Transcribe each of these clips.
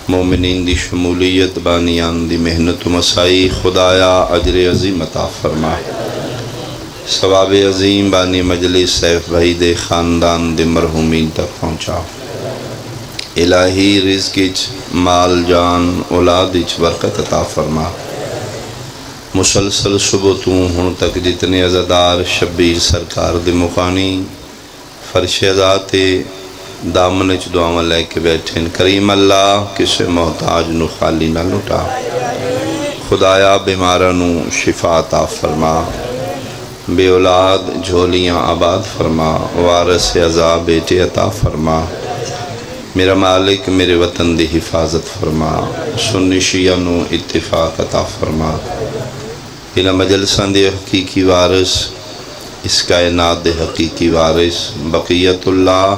مومنین دی شمولیت بانیان دی محنت و مسائی خدایا اجر عظیم عطا فرما. ثواب عظیم بانی مجلس سیف بھائی دے خاندان دے مرحومین تک پہنچا. الہی رزق اچ مال جان اولاد اچ برکت عطا فرما. مسلسل صبح تو ہن تک جتنے عزادار شبیر سرکار دے مقانی فرش ذات دامن چ دعاواں لے کے بیٹھے. کریم اللہ کسے محتاج نو خالی نہ لٹا. خدایا بیماراں نو شفا عطا فرما. بے اولاد جھولیاں آباد فرما. وارث عزا بیٹے عطا فرما. میرا مالک میرے وطن دی حفاظت فرما. سنی شیعہ نو اتفاق عطا فرما. انہاں مجلساں دے حقیقی وارث اس کائنات دے حقیقی وارث بقیت اللہ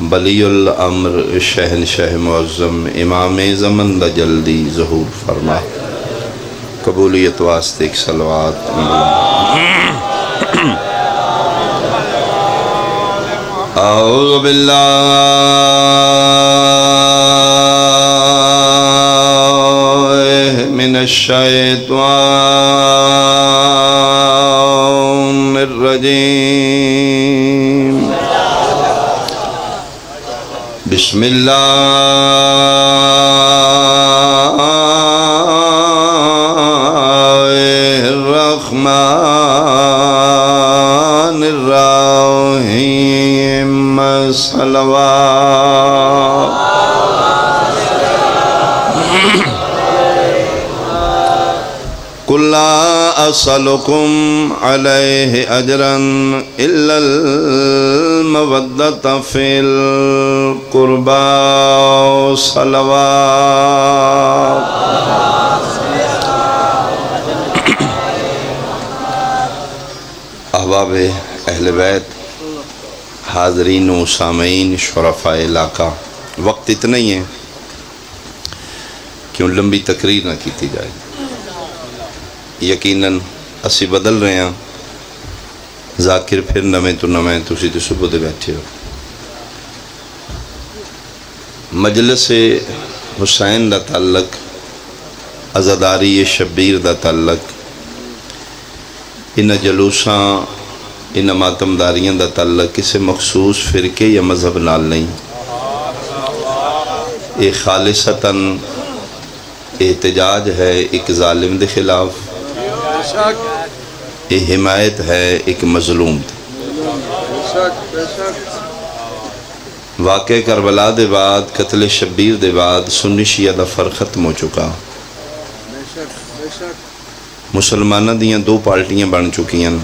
بلی الامر شہنشاہ معظم امام زمن دا جلدی ظہور فرما. قبولیت واسطے ایک صلوات. اعوذ باللہ من الشیطان الرجیم. بسم اللہ الرحمن الرحیم. صلوات. قل لا أسألكم عليه أجرا إلا المودة في القربى. صلوات. احباب اہل بیت، حاضرین و سامعین شرفاء علاقہ، وقت اتنا ہی ہے کیوں لمبی تقریر نہ کیتی جائے. یقیناً اسی بدل رہے ہیں. ذاکر پھر نویں تو نویں تسی تو صبح دے بیٹھے ہو. مجلس حسین دا تعلق، عزاداری شبیر دا تعلق، ان جلوساں ان ماتمداریاں دا تعلق کسی مخصوص فرقے یا مذہب نال نہیں. یہ خالصتاً احتجاج ہے ایک ظالم دے خلاف. یہ حمایت ہے ایک مظلوم. واقع کربلا دے بعد، قتل شبیر دے بعد سنی شیعہ دا فرق ختم ہو چکا. مسلمانہ دیاں دو پارٹیاں بن چکیاں.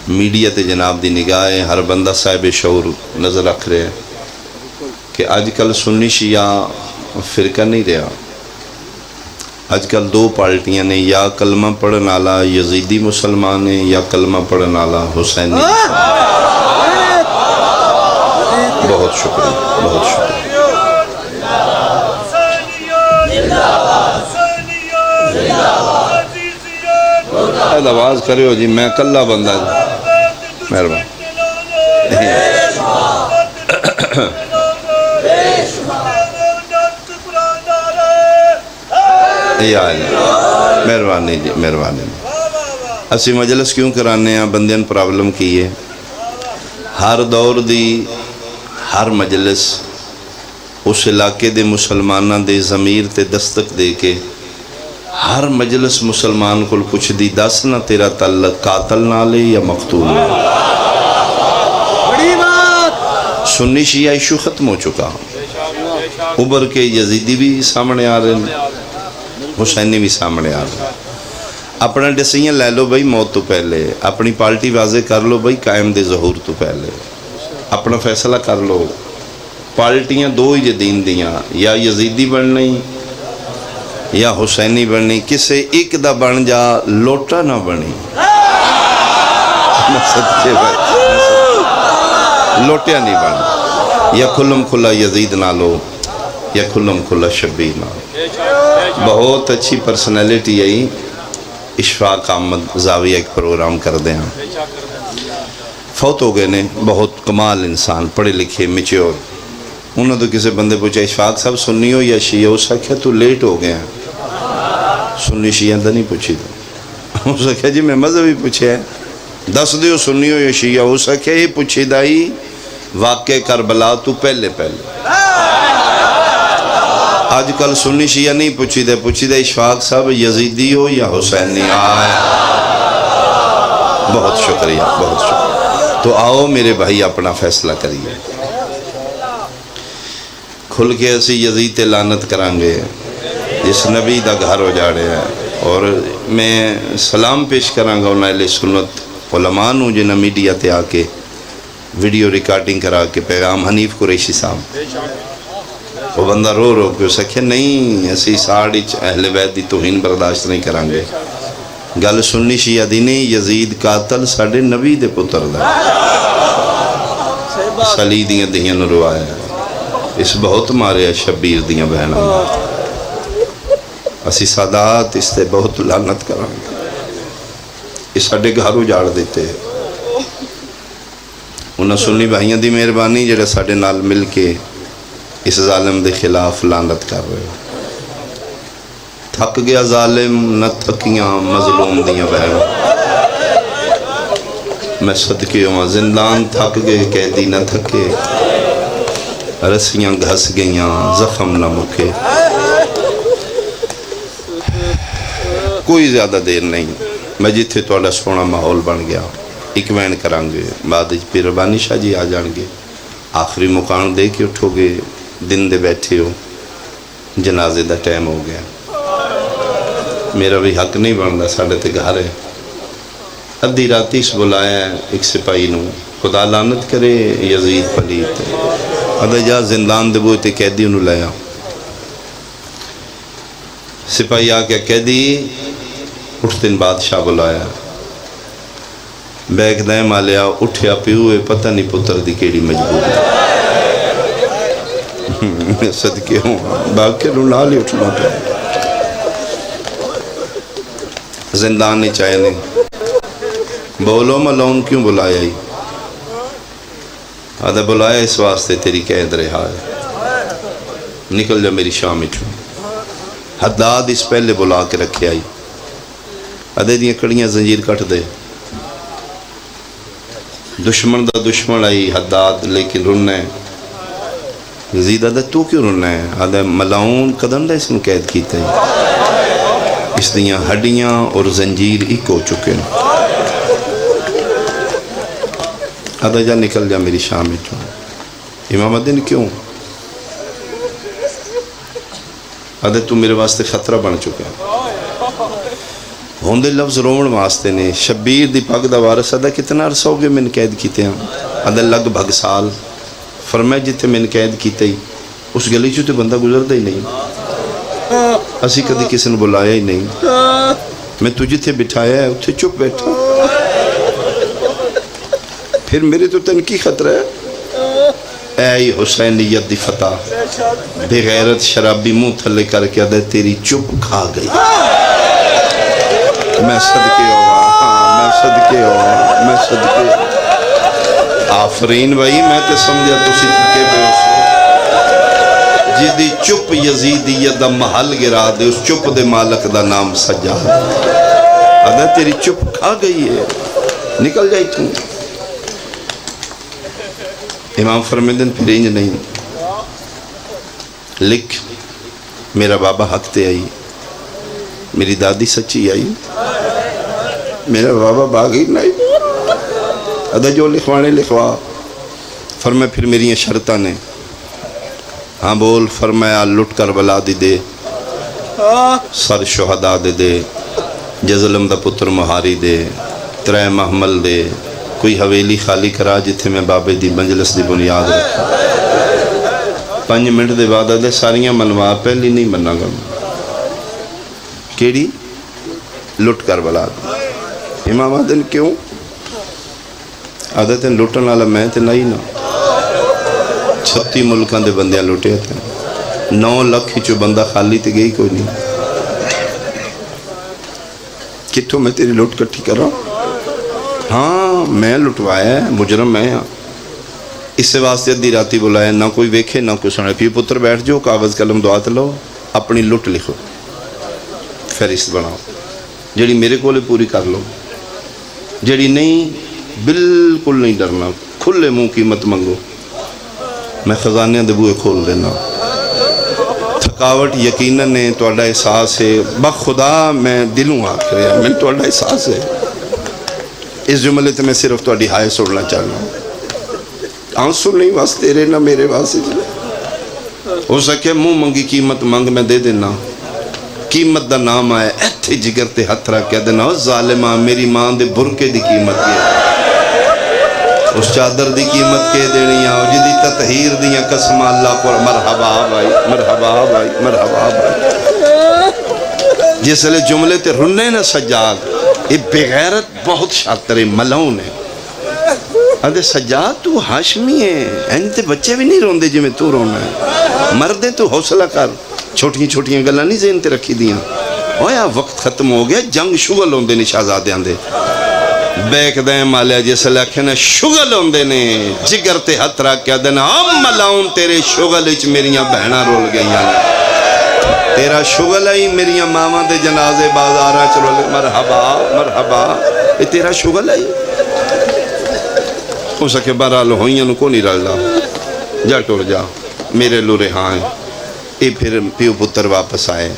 میڈیا تے جناب دی نگاہ ہے، ہر بندہ صاحب شعور نظر رکھ رہے ہیں کہ آج کل سنی شیعہ فرقہ نہیں رہا. آج کل دو پارٹیاں نے، یا کلمہ پڑھن والا یزیدی مسلمان ہے یا کلمہ پڑھن والا حسینی. بہت شکریہ، بہت شکریہ. آواز کرے ہو جی، میں کلہ بندہ جی. مہربان. مہربانی جی، مہربانی. اسی مجلس کیوں کرانے ہیں؟ بندیاں پرابلم کی ہے. ہر دور دی ہر مجلس اس علاقے دے مسلمانہ دے ضمیر تے دستک دے کے ہر مجلس مسلمان کو پوچھ دی، دس نہ تیرا تعلق قاتل نالے یا مقتول نالے. سنی شیعہ ایشو ختم ہو چکا. ابھر کے یزیدی بھی سامنے آ رہے ہیں، حسینی بھی سامنے آ رہے ہیں. اپنا ڈیسیجن لے لو بھائی موت تو پہلے. اپنی پارٹی واضح کر لو بھائی قائم دے ظہور تو پہلے. اپنا فیصلہ کر لو. پارٹیاں دو ہی دین دیاں، یا یزیدی بننی یا حسینی بننی. کسے ایک دا بن جا، لوٹا نہ بنی. لوٹیا نہیں بن. یا کھلم کھلا یزید نہ لو یا کھلم کھلا شبیر نہ لو. بہت اچھی پرسنالٹی ہے. اشفاق احمد زاویہ ایک پروگرام کر دیں. فوت ہو گئے نے، بہت کمال انسان، پڑھے لکھے، میچور. انہوں تو کسی بندے پوچھا اشفاق صاحب سنی ہو یا شیعہ؟ اس آخیا تو لیٹ ہو گیا سنی شیعہ دا نہیں پوچھی دا اس آخیا جی میں مذہب ہی پوچھا ہے دس دیو سنی ہو یا شیعہ اس آخیا ہی پوچھی دائی واقع کربلا تو پہلے آج کل سنی شیعہ نہیں پوچھی دے اشفاق صاحب یزیدی ہو یا حسینی؟ آئے بہت شکریہ بہت شکریہ تو آؤ میرے بھائی اپنا فیصلہ کریے کھل کے اسی یزید تے لعنت کرانگے جس نبی دا گھر ہو جاڑے ہیں اور میں سلام پیش کرانگا انہاں اہل سنت علماء نوں جنہاں میڈیا تے آکے ویڈیو ریکارڈنگ کرا کے پیغام حنیف قریشی صاحب وہ بندہ رو کے اس آخیا نہیں اسی ساڑھ اہل بیت دی توہین برداشت نہیں کرانگے گل سنی شیعہ دی نہیں یزید قاتل ساڑھے نبی دے پتر دا سلی دیاں دیاں نروایا ہے اس بہت مارے شبیر دیاں بہناں اسی سادات اس تے بہت لعنت کرانگے اس ساڑھے گھر اجاڑ دیتے انہاں سنی بھائیاں دی مہربانی جڑے ساڑھے نال مل کے اس ظالم دے خلاف لعنت کر رہے ہو تھک گیا ظالم نہ تھکیاں مظلوم دیاں بہنوں میں صدقے ہوں زندان تھک گئے قیدی نہ تھکے رسیاں گھس گئیاں زخم نہ مکے کوئی زیادہ دیر نہیں میں جتھے توڑا سونا ماحول بن گیا ایک وین کرانگے بعد پھر ربانی شاہ جی آ جانگے آخری مقام دے کے اٹھو گے دن دے بیٹھے ہو جنازے دا ٹائم ہو گیا میرا بھی حق نہیں بندا ساڑھے تے گھر ہے ادھی راتی اس بلایا ہے ایک سپاہی نو خدا لعنت کرے یزید پلیت ادھا جا زندان دے بوئے قیدی انہوں لیا سپاہی آکے قیدی اٹھ دن بادشاہ بلایا بیگ دائم آلیا اٹھیا پیوئے پتہ نہیں پتر دی کیڑی مجبور میں صدقے ہوں باقی رونا لی اٹھنا پہ زندان نہیں چاہے نہیں بولو ملون کیوں بلایا ہی آدھا بلایا اس واسطے تیری قید رہا ہے نکل جا میری شام اٹھو حداد اس پہلے بلا کے رکھے آئی آدھے دیاں کڑیاں زنجیر کٹ دے دشمن دا دشمن آئی حداد لیکن رننے یزید آدھا تو کیوں رننے ہے آدھا ملاؤن قدم دا اس میں قید کیتا ہے اس دیاں ہڈیاں اور زنجیر ایک ہو چکے ہیں آدھا جا نکل جا میری شام میں چون امام الدین کیوں آدھا تو میرے واسطے خطرہ بن چکا ہوندے لفظ رومن واسطے نے شبیر دی پاک دا وارث آدھا کتنا عرصہ ہو گئے میں نے قید کیتے ہیں آدھا لگ بھگ سال فرمائے جتے میں نے قید کیتے ہی اس گلی چوتے بندہ گزر دا ہی نہیں اسی کدی کسی نے بلایا ہی نہیں میں تجھے تھے بٹھایا ہے اتھے چپ بیٹھا پھر میرے تو تنکی خطرہ ہے اے حسینیت دی فتح بے غیرت شرابی منہ تھلے کر کے آدھے تیری چپ کھا گئی میں صدقے ہوا میں صدقے ہوا میں صدقے آفرین بھائی میں تے سمجھا تو صدقے پہ اس جدی چپ یزیدیت دا محل گرا دے اس چپ دے مالک دا نام سجا آدھے تیری چپ کھا گئی ہے نکل جائی تم امام فرمیدن پھر انج نہیں لکھ میرا بابا حق تے آئی میری دادی سچی آئی میرا بابا باغی نہیں ادھا جو لکھوانے لکھوا فرمائے پھر میری یہ شرطہ نے ہاں بول فرمایا لٹ کربلا دی دے سر شہدہ دے دے جزلم دا پتر مہاری دے ترے محمل دے کوئی حویلی خالی کرا جتھے میں بابے دی مجلس دی بنیاد رکھا 5 منٹ دے بعد آدھے ساریاں منوا پہلی نہیں مننا گا کیڑی لٹ کربلا دی امام آدھن کیوں آدھے تین لٹن والا میں تے نہیں نا 36 ملکان دے بندیاں لٹے تھے 9 لکھ چو بندہ خالی تے گئی کوئی نہیں کتھوں میں تیری لٹ کٹھی کر رہا ہوں ہاں میں لٹوایا ہے مجرم میں ہاں اس واسطے ادھی راتی بلایا، نہ کوئی ویکھے نہ کوئی سنے، پیو پتر بیٹھ جاؤ، کاغذ قلم دعات لو، اپنی لٹ لکھو، فہرست بناؤ، جڑی میرے کولے پوری کر لو، جڑی نہیں بالکل نہیں ڈرنا، کھلے منہ قیمت منگو، میں خزانے دے بوئے کھول دینا۔ تھکاوٹ یقیناً ہے، تہاڈا احساس ہے، بخدا میں دلوں آکھ رہا، میں تہاڈا احساس ہے، اس جملے تے میں صرف تہاڈی ہائے سننا چاہنا، آنسو نہیں واسطے تیرے نہ میرے واسطے، ہو سکے منہ منگی قیمت منگ میں دے دینا، قیمت دا نام آئے ایتھے جگر تے ہتھ رکھ کے دینا، او ظالمہ میری ماں دے برکے دی قیمت ہے، اس چادر دی قیمت کے دینی آؤ، جدی تطہیر دیاں قسم اللہ پر مرحبا بھائی، مرحبا بھائی، مرحبا بھائی۔ جس لئے جملے تے رنے نہ سجاد، یہ بغیرت بہت شاطر ہے، ملعون ہے، ادھے سجاد تو ہاشمی ہے، انتے بچے بھی نہیں روندے جی میں تو رونا ہے، مردے تو حوصلہ کر، چھوٹیاں چھوٹیاں گلاں نہیں ذہن تے رکھی دیاں، ہویا وقت ختم ہو گیا، جنگ شغل ہوندے نہیں شہزادیاں دے، بیک دیں مالیا جس لکھنے شغل ہوندے نے، جگر تے ہتھ رکھ کے دینا، ام ملاؤن تیرے شغل اچ میریاں بہناں رول گئیاں، تیرا شغل ہے میریاں ماما دے جنازے بازارہ چلو، مرحبا مرحبا، یہ تیرا شغل ہے، ہو سکے بہرحال ہوئیاں نو کو نہیں رلدا، جا ٹور جا، میرے لو رہاں ہیں، یہ پھر پیو پتر واپس آئے،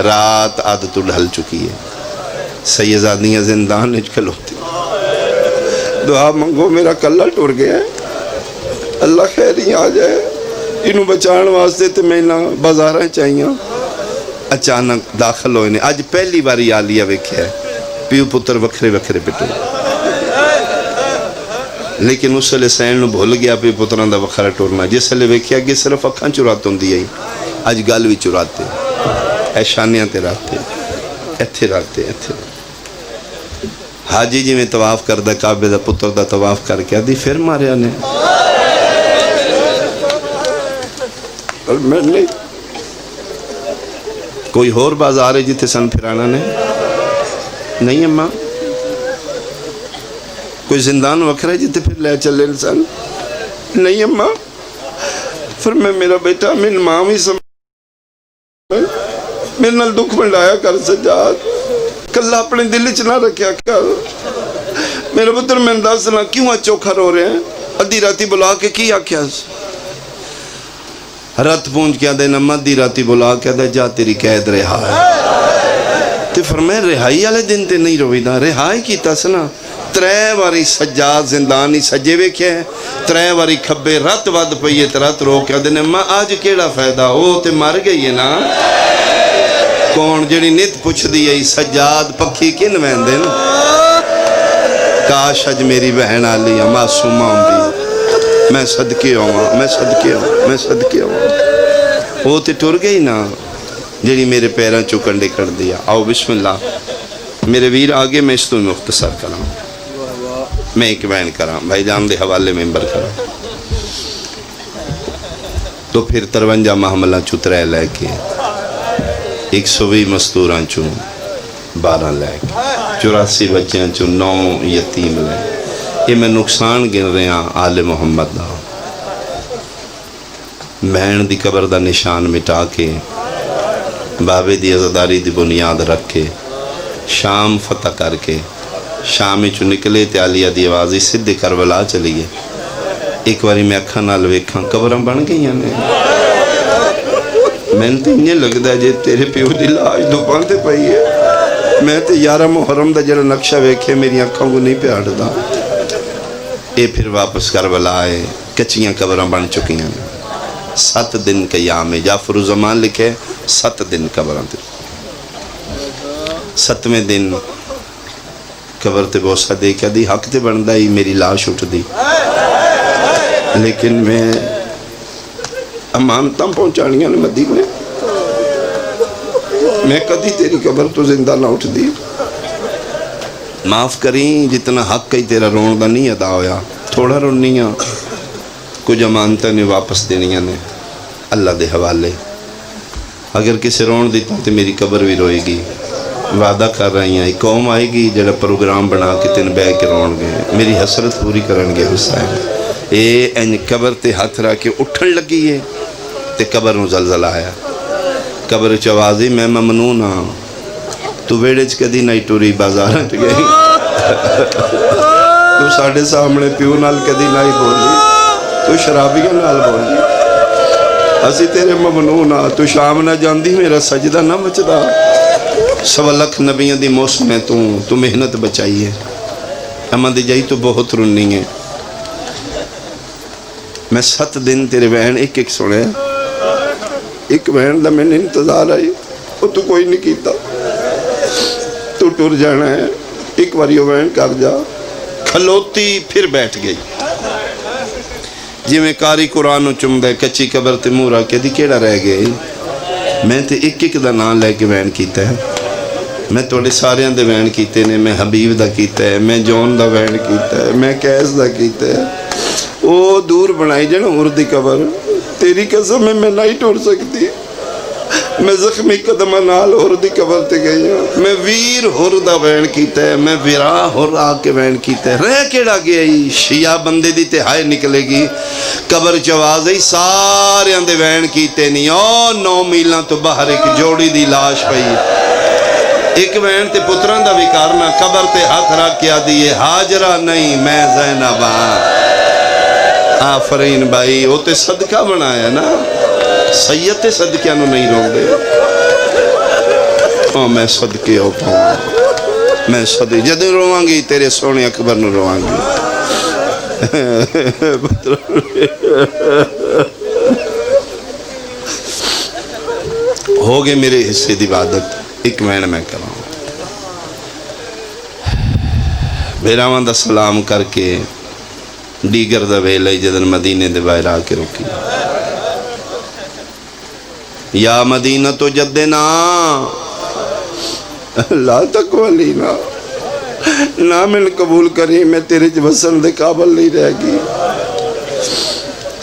رات عادت ڈھل چکی ہے، سیدزادیاں زندان اچ کھلوتی، دعا منگو میرا کلہ ٹور گیا ہے، اللہ خیری آ جائے، انہوں بچان واسطے تے میں نہ بازاراں چاہیاں، اچانک داخل ہوئے نے، آج پہلی باری آلیہ ویکھیا ہے، پیو پتر وکھرے وکھرے پٹو، لیکن اس لئے سین نو بھول گیا پیو پتران دا وکھرا ٹورنا، جس لئے ویکھیا کہ صرف اکھاں چراتوں دی آئی، آج گال بھی چراتے، ایشانیاں تے راتے، ایتھے راتے، ایتھے حاجی جی میں طواف کردہ کعبے دا پتر دا طواف کر کے آدھی پھر مارے آنے، اور میں نہیں کوئی اور بازار ہے جیتے سن پھرانا نہیں اماں، کوئی زندان وکھرا ہے جیتے پھر لے چلے سن نہیں اماں، پھر میں میرا بیٹا من ماں بھی سمجھ میرے نال دکھ بنڈایا کر سجاد، کلہ اپنے دل چ نہ رکھیا کر، میرے پتر میں دسنا کیوں چوکھا رو رہے ہیں، ادھی راتی بلا کے کی آکھیا، رت پونج کیا دے نمہ دی راتی بلا کیا دے جا تیری قید رہا ہے، تے فرمائے رہائی والے دن تے نہیں روئی دا، رہائی کی تسنا، ترے واری سجاد زندانی سجے وے کیا ہے، ترے واری کھبے رت ود پئیے تے رت رو کیا دے نمہ آج کیڑا فائدہ ہو تے مر گئی ہے نا، کون جڑی نت پوچھ دی سجاد پکھی کن وین دن، کاش اج میری بہن آلی معصومہ ہوں بھی، میں صدقے ہوں، میں صدقے ہوں، میں صدقے ہوں، وہ تے ٹر گئی نا جڑی میرے پیران چکن کر دیا۔ آؤ بسم اللہ میرے ویر آگے میں اس تو مختصر کرام، میں ایک بیان کرام، بھائی جان دے حوالے ممبر کرام، تو پھر 53 محملہ چترے لے کے 120 مستوراں چون 12 لے کے 84 بچیاں چون 9 یتیم لے، یہ میں نقصان گن رہے ہیں آل محمد دا، بہن دی قبر دا نشان مٹا کے، بابے دی عزداری دی بنیاد رکھ کے، شام فتح کر کے، شام چو نکلے تے عالیہ دی آوازی سدھے کربلا چلی گئے، ایک باری میں اکھاں نال ویکھاں قبراں بن گئی ہیں میں تے انہیں لگدا جے تیرے پیو دی لاش دو پانتے پئی ہے، میں تے 11 محرم دا جڑا نقشہ ویکھے میری اکھاں کو نہیں پیاڑ دا، اے پھر واپس کربلا آئے، کچیاں قبراں بن چکی ہیں، 7 دن قیام ہے، جعفر الزمان لکھے 7 دن قبراں تے، 7ویں دن قبر تے بوسہ دے کیا دی حق تے بندہ ہی میری لاش اٹھ دی، لیکن میں امانتاں پہنچانیاں نے مدینے، میں کدی تیری قبر تو زندہ نہ اٹھ دی، معاف کریں جتنا حق کئی تیرا رون دا نہیں ادا ہویا، تھوڑا رونیاں کچھ امانتاں نے واپس دینیاں نے اللہ دے حوالے، اگر کسی رون دیتا تو میری قبر بھی روئے گی، وعدہ کر رہی ہیں ایک قوم آئے گی جڑا پروگرام بنا کے تین بے کے رون گئے، میری حسرت پوری کرن گے حسین، اے این قبر تے ہاتھ رکھ کے اٹھن لگی ہے تے قبر نو زلزلہ آیا. قبر چ آواز میں ممنون ہاں تو ویڑے چ کدی نہیں ٹری بازار چ گئی تو ساڈے سامنے پیو نال کدی نہیں بولی تو شرابیاں نال بولی اسی تیرے ممنون ہاں تو شام نہ جاندی میرا سجدہ نہ مچدا. 100 لکھ نبیاں دی موسم ہے تو محنت بچائی ہے. اما دی جائی تو بہت رنی ہے. میں 7 دن تیرے بہن ایک سنے ایک بہن دا میں نے انتظار آئی وہ تو کوئی نہیں کیتا تو ٹر جانا ہے. ایک باری وہ بہن کر جا کھلوتی پھر بیٹھ گئی جی میں کاری قرآن چم دے کچی قبر تے مورا کہ دی کیڑا رہ گئی. میں تے ایک دا نام لے کے بہن کیتا ہے. میں توڑے سارے دے بہن کیتے نے. میں حبیب دا کیتا ہے, میں جون دا بہن کیتا ہے, میں کیس دا کیتا ہے. وہ دور بنائی جانا مردی قبر تیری قسم میں نہیں ٹور سکتی. میں زخمی قدمہ نال ہردی قبر تے گئی ہوں. میں ویر ہردہ بین کیتا ہے, میں ویرا ہر آکے بین کیتا ہے. رہ کیڑا گئی شیعہ بندے دی تہائی نکلے گی قبر چوازی سارے اندے بین کیتے نہیں. 9 میلوں تو باہر ایک جوڑی دی لاش پئی ایک بین تے پتران دا وکارنا قبر تے ہاتھ رکھ کیا دیئے حاجرہ نہیں میں زینب ہاں. آفرین بھائی وہ تے صدقہ بنایا نا سید تے صدقہ نو نہیں رو دے. میں صدقے ہو پاؤں میں صدقے جدیں روان گی تیرے سونے اکبر نو روان گی. ہو گئے میرے حصے دی عبادت ایک مہینہ میں کراؤں. بیراوان دا سلام کر کے دیگر دا ویلے جدن مدینے دے باہر آ کے روکی. یا مدینہ تو جدنا لا تک ولینا نہ من قبول کری میں تیرے وسن دے قابل نہیں رہ گی.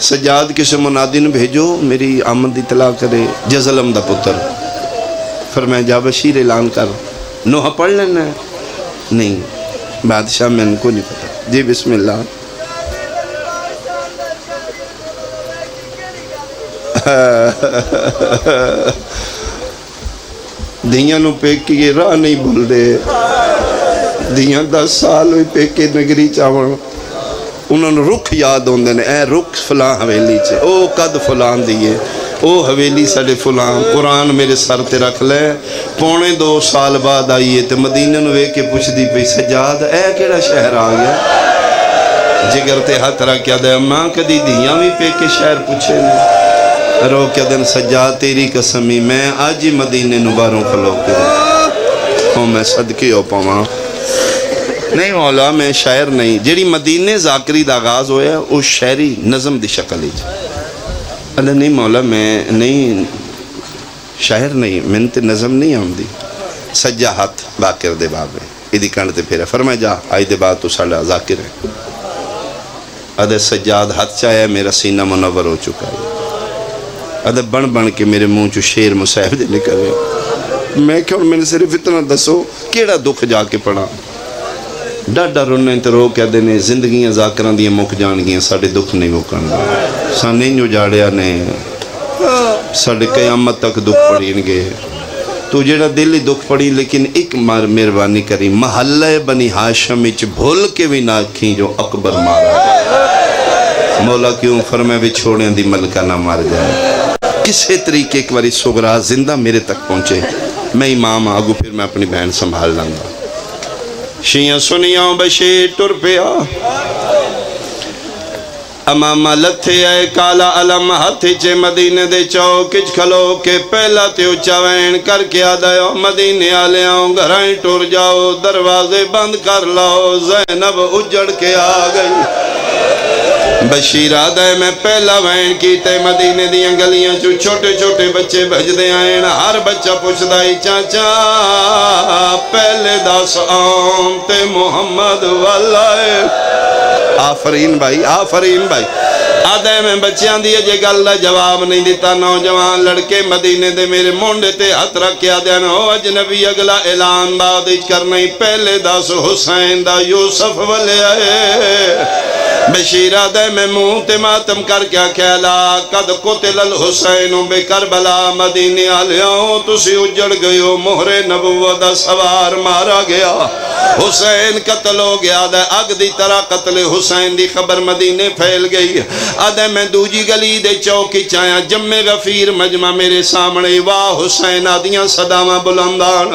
سجاد کسی منادی نے بھیجو میری آمد دی اطلاع کرے. جزلم دا پتر فرمایا جا بشیر اعلان کر. نوح پڑھ لینا ہے نہیں بادشاہ میں ان کو نہیں پتا. جی بسم اللہ. دیاں نو پیکی راہ نہیں بھول دے. دیاں 10 سال ہوئی پیکے نگری چاون انہوں نے رکھ یاد ہوندے نے. اے رکھ فلان حویلی چھے او قد فلان دیئے او حویلی سڑے فلان. قرآن میرے سر تے رکھ لے. 2.25 سال بعد آئیے تے مدینہ نوے کے پوچھ دی پئی سجاد اے کیڑا شہر آ گیا. جگر تے ہاتھ رکھ کیا دے اماں کدی دیاں بھی پیکے شہر پوچھے نے. رو کیا دن سجاد تیری قسمی میں آج ہی مدینے نباروں کھلو کے دیں میں صدقے ہو پاواں. نہیں مولا میں شاعر نہیں. جیڑی مدینے ذاکری دا آغاز ہویا وہ شاعری نظم دی شکل ہی اللہ نہیں مولا میں نہیں شاعر نہیں میں تے نظم نہیں آن دی. سجا ہاتھ باقر دے بابے ایدی کانڈ تے پھیرا فرمائے جا آئی دے بعد تو ساڑا ذاکر ہے. ادھے سجاد ہاتھ چاہے میرا سینہ منور ہو چکا ہے. ادھے بن کے میرے منہ چو شیر مصاحب دے نکل رہے. میں کیوں میں نے صرف اتنا دسو کیڑا دکھ جا کے پڑھا. ڈاڈا رونے تے رو کیا دینے زندگیاں ذاکران دیاں مک جان گیاں ساڑے دکھ نہیں مکان گا. سانے جو جاڑیا نے ساڑے قیامت تک دکھ پڑھیں گے. تو جیڑا دلی دکھ پڑھی لیکن ایک مہربانی کری محلہ بنی ہاشم اچ بھول کے بھی نہ کھیں جو اکبر مارا. مولا کیوں فرمائے بھی چھوڑیں دی ملکہ نہ مار جائے. کسے طریقے ایک باری سغرا زندہ میرے تک پہنچے. میں امام آگو پھر میں اپنی بہن سنبھال لنگا. شیعہ سنیاں بشیر ٹر پیا امامہ لتھے آئے کالا علم ہتھے چے مدینے دے چوکچ کھلو کے پہلا تے اچھا وین کر کے آدھائیو مدینے آلے آؤں گھرائیں ٹور جاؤ دروازے بند کر لاؤ. زینب اجڑ کے آ گئی. بشیر آدھائے میں پہلا وین کیتے مدینے دیاں گلیاں چو چھوٹے چھوٹے بچے بھج دے آئیں. ہر بچہ پوچھ دائی چاچا پہلے 10 آم تے محمد والائے. آفرین بھائی آفرین بھائی. آدھائے میں بچیاں دیئے جے گل جواب نہیں دیتا. نوجوان لڑکے مدینے دے میرے مونڈے تے ہاتھ رکھ کے آدھائے ہو اجنبی اگلا اعلان بعد اچ کرنا ہی پہلے 10 حسین دا یوسف والے آئے. بشیرہ دے میں منہ تے ماتم کر کیا کہلا قد قتل الحسین بے کربلا مدینے آلیاں تسی اجڑ گئے ہو مہر نبوت سوار مارا گیا حسین قتل ہو گیا دے اگ دی طرح قتل حسین دی خبر مدینے پھیل گئی آدھے میں دوجی گلی دے چوکی چایا جمع غفیر مجمع میرے سامنے واہ حسین آدیاں صداواں بلندان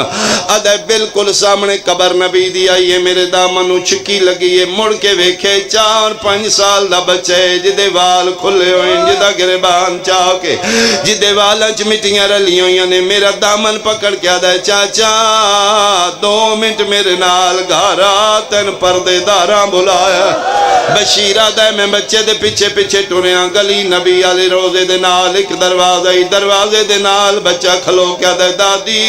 آدھے بالکل سامنے قبر نبی دی آئیے میرے دامنو چکی لگی ہے مڑ کے ویکھے 4-5 سال دا بچے جدے وال کھلے ہوئے جدہ گربان چاہ کے جدے والنچ مٹیاں رلی ہوئے نے میرا دامن پکڑ کیا دے چاچا 2 منٹ میرے نال گھارا تین پردے داراں بلایا بشیرہ دے میں بچے دے پیچھے پیچھے ٹوریاں گلی نبی علی روزے دے نال ایک دروازے دے نال بچہ کھلو کیا دے دادی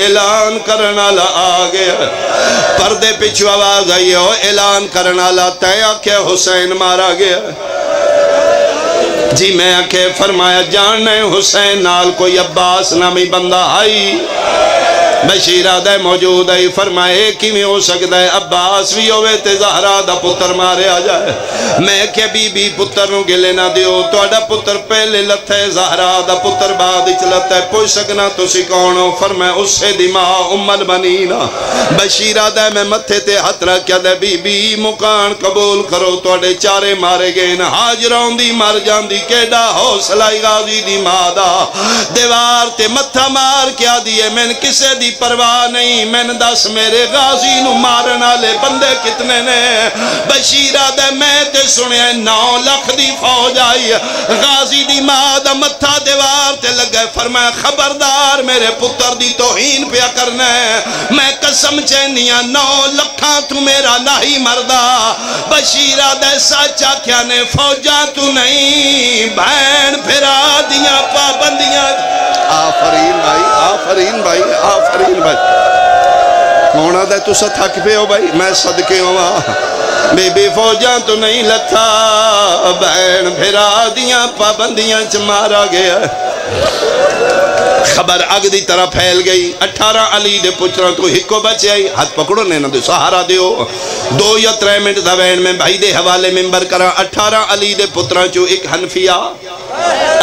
اعلان کرنا لا آگیا پردے پیچھو آواز آئی ہو اعلان کرنا لا تے آکھے حسین مارا گیا جی میں آکھے فرمایا جاننے حسین نال کوئی عباس نامی بندہ آئی بشیرہ دے موجود ہے فرمائے کی میں ہو سکتا ہے عباس بھی ہوئے تے زہرہ دا پتر مارے آ جائے میں کہ بی پتر نو گلے نہ دیو تو اڈا پتر پہلے لتھے زہرہ دا پتر بعد اچ ہے پوچھ سکنا تو سی کونو فرمائے اس سے دماء ام البنینا بشیرہ دے میں متھے تے ہتھ رکھیا دے بی مکان قبول کرو تو اڈے چارے مارے گئے نا حاجران دی مر جان دی کیڑا حوصلائی غازی دی مادہ دیوار تے متھا مار کیا دیئے میں کسے دی پرواہ نہیں میں نے دس میرے غازی نو مارنا لے بندے کتنے نے بشیرہ دے میں تے سنے 9 لاکھ دی فوج آئی غازی دی مادہ متھا دیوار تے لگے فرمایا خبردار میرے پتر دی توہین پیا کرنے میں قسم چینیاں 9 لکھاں تو میرا نہیں مردہ بشیرہ دے سچا کیا نے فوجاں تو نہیں بہن پھرا دیاں پابندیاں آفرین بھائی آفرین بھائی آفرین بھائی کونا دے تو سا تھک پہ ہو بھائی میں صدقے ہوا بی بی فوجاں تو نہیں لتھا بہن پھرا دیاں پابندیاں چ مارا گیا خبر اگ دی طرح پھیل گئی 18 علی دے پچھرا تو ہکو بچے آئی ہاتھ پکڑو نینا دے سہارا دیو 2 یا 3 منٹ دا وین میں بھائی دے حوالے ممبر کرا 18 علی دے پترا چو ایک حنفیہ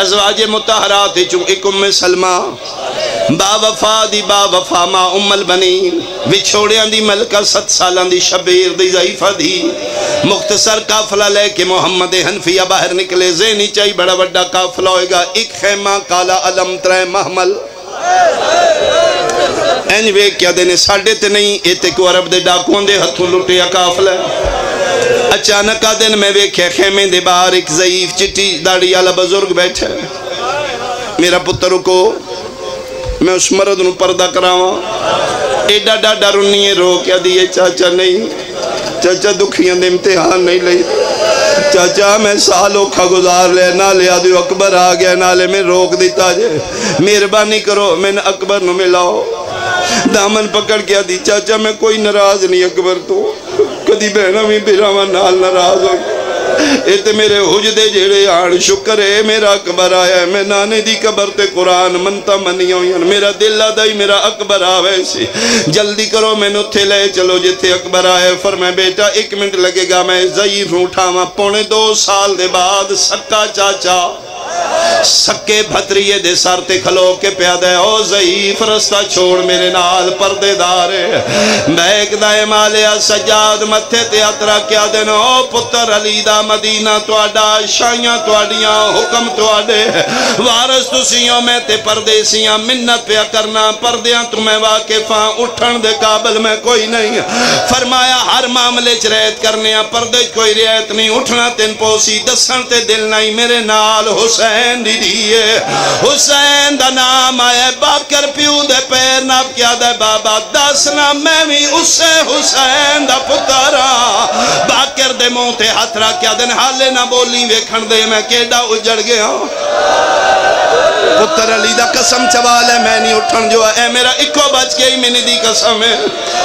ازواج متحرات چو ایک ام سلمہ با وفا دی با وفا ما ام البنین وچھوڑیاں دی ملکہ 7 سالاں دی شبیر دی ضعیفہ دی مختصر قافلہ لے کے محمد حنفیہ باہر نکلے زینی چاہی بڑا بڑا قافلہ ہوئے گا ایک خیمہ کالا علم 3 محمل اینوے کیا دینے ساڑھے تے نہیں ایتے کو عرب دے ڈاکوان دے ہتھوں لٹیا قافلہ اچانک دن میں ویکھے خیمے دے باہر ایک ضعیف چٹی داڑی والا بزرگ بیٹھے میرا پتر کو میں اس مرد نو پردہ کراواں ایڈا ڈاڈا رنیے رو کیا دیئے چاچا نہیں چاچا دکھیاں دے امتحان نہیں لئی چاچا میں سالوں کھا گزار لے نہ لے آدھو اکبر آ گیا نہ لے میں روک دیتا جے مہربانی کرو میں نے اکبر نو ملاؤ دامن پکڑ کیا دی چاچا میں کوئی ناراض نہیں اکبر تو کدی بہنا بھی بیراواں نال ناراض ہوئی ایتے میرے حجدے جیڑے آن شکر ہے میرا اکبر آیا ہے میں نانے دی قبر تے قرآن منتا منی ہوئی میرا دل آدھائی میرا اکبر آوے سی جلدی کرو میں نتھے لے چلو جتے اکبر آئے فرمائے بیٹا 1 منٹ لگے گا میں ضعیف اٹھاواں 2.5 سال دے بعد سکا چاچا سکے بھتریے دے سار تے کھلو کے پیادے او ضعیف رستہ چھوڑ میرے نال پردے دارے بیک دائے مالیا سجاد متھے تے اترا کیا دینو او پتر علی دا مدینہ توڑا شائیاں توڑیاں حکم توڑے وارس تو سیوں میں تے پردے سیاں منت پیا کرنا پردیاں تمہیں واقفاں اٹھن دے قابل میں کوئی نہیں فرمایا ہر معاملے چ رعایت کرنے پردے کوئی رعایت نہیں اٹھنا تین پوسی دسن تے دل نہیں میرے نال حسین دی دیئے حسین دا نام آئے باکر پیو دے پیر ناب کیا دے بابا دسنا میں بھی اس سے حسین دا پترا باکر دے موتے ہتھرا کیا دن حالے نہ بولی ویکھن دے میں کیڑا اجڑ گیا پتر علی دا قسم چوال ہے میں نہیں اٹھن جو اے میرا اکو بچ گئی میں نے دی قسم ہے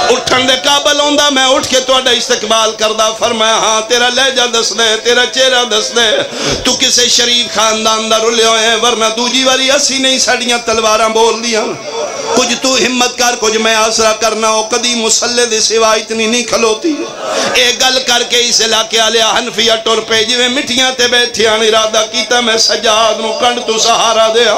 اٹھن دے قابل ہوندہ میں اٹھ کے توڑا استقبال کردہ فرمایا ہاں تیرا لہجہ دس دے تیرا چہرہ دس دے تو کسے شریف خاندان دا رلے ہوئے ہیں ورنہ دوجی واری اسی نہیں سڑیاں تلواراں بول دیا کچھ تو ہمت کر کچھ میں آسرا کرنا ہو کدی مسلے دے سوا اتنی نہیں کھلوتی ایک گل کر کے اس علاقے والے حنفیہ ٹر پے جویں مٹھیاں تے بیٹھیاں ارادہ کیتا میں سجاد نو کنڈ تو سہارا دیا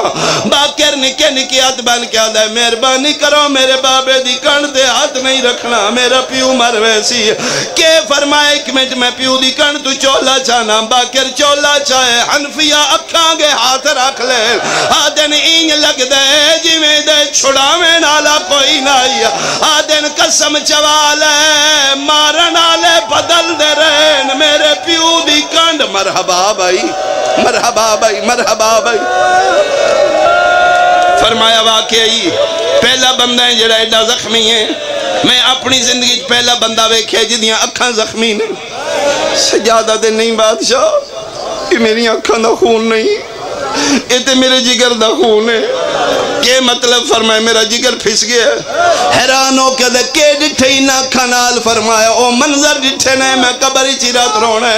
باقر نکے نکے ہاتھ بن کے آدھا مہربانی کرو میرے بابے دی کنڈ دے ہاتھ نہیں رکھنا میرا پیو مر ویسی کہ فرمائے ایک منٹ میں پیو دی کنڈ تو چولا چانا باقر چولا چاہے حنفیہ اکھاں گے ہاتھ رکھ لے آدن اینج لگ دے جویں دے چھڑاویں نالا کوئی نائی آدن قسم چوالے مارن آلے بدل دے رہن میرے پیو دی کنڈ مرحبا بھائی مرحبا بھائی مرحبا بھائی فرمایا واقعی پہلا بندہ ہے جڑا ایڈا زخمی ہے میں اپنی زندگی پہلا بندہ ویکھے جدیاں اکھاں زخمی نے سجادہ دے نہیں بادشاہ یہ میری اکھاں دا خون نہیں یہ تے میرے جگر دا خون ہے کہ مطلب فرمائے میرا جگر پھس گیا حیران ہو کے دے کہ ڈٹھے ہی نہ کھنال فرمایا او منظر ڈٹھے نے میں قبری چیرات رونے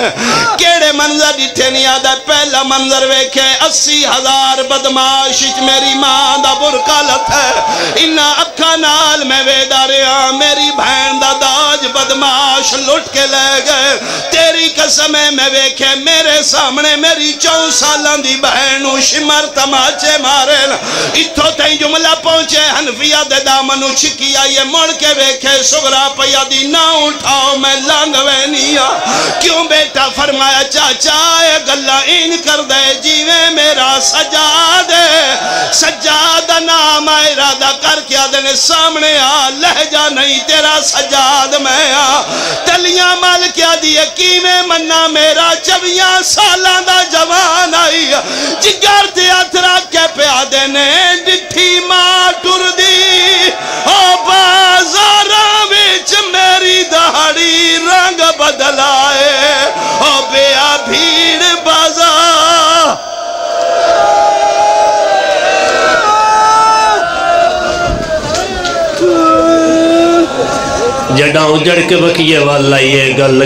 کیڑے منظر ڈٹھے نہیں آدھا پہلا منظر ویکھے 80,000 بدماشش میری ماں دا برکالت ہے انہا اکھا نال میں ویدہ رہا میری بہن دا داج بدماش لٹ کے لے گئے تیری قسم ہے میں ویکھے میرے سامنے میری 4 سالان دی بہنو شمر تماچے مارے اتھو تین جملہ پہنچے حنفیہ دے دامنو چھکی آئیے مڑ کے ویکھے سغرا پیا دی نہ اٹھاؤ میں لانگوے نیا کیوں بیٹا فرمایا چاچا اے گلہ ان کر دے جیویں میرا سجاد سجاد نام ارادہ کر کے آدھنے سامنے آ لہجہ نہیں تیرا سجاد میں آ تلیاں مال کیا دیئے کیویں منہ میرا 24 سالہ دا جوان آئی جگر تے اترا کے پہ آدھنے ڈٹھی ماں ٹر دی او بازاراں وچ میری دہاڑی رنگ بدلائے او بیا بھیڑ بازار جڑاں اجڑ کے بکیے والا یہ گل